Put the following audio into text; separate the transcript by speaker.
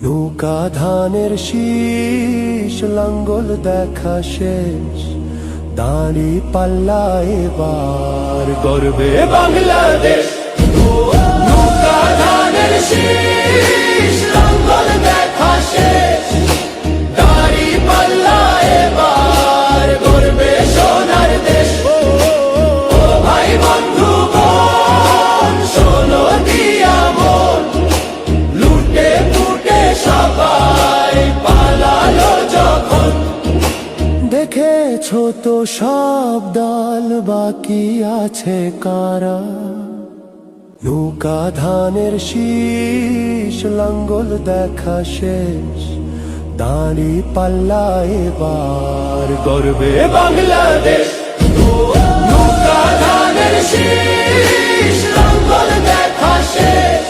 Speaker 1: নৌকা ধানের শীষ, লাঙ্গল দেখা শেষ, দাঁড়ি পাল্লা এবার গর্বে বাংলাদেশ। নৌকা ধানের শীষ, লাঙ্গল দেখা শেষ, দাঁড়ি পাল্লা এবার গর্বে সোনার দেশ। ও ভাই বন্ধু বোন, শোনো দিয়া মন, লুটে পুটে সবাই পালালো যখন। দেখেছো তো সব দল, বাকি আছে কারা? নৌকা ধানের শীষ, লাঙ্গল দেখা শেষ, দাঁড়ি পাল্লা এবার গর্বে বাংলাদেশ। নৌকা ধানের শীষ, লাঙ্গল দেখা শেষ,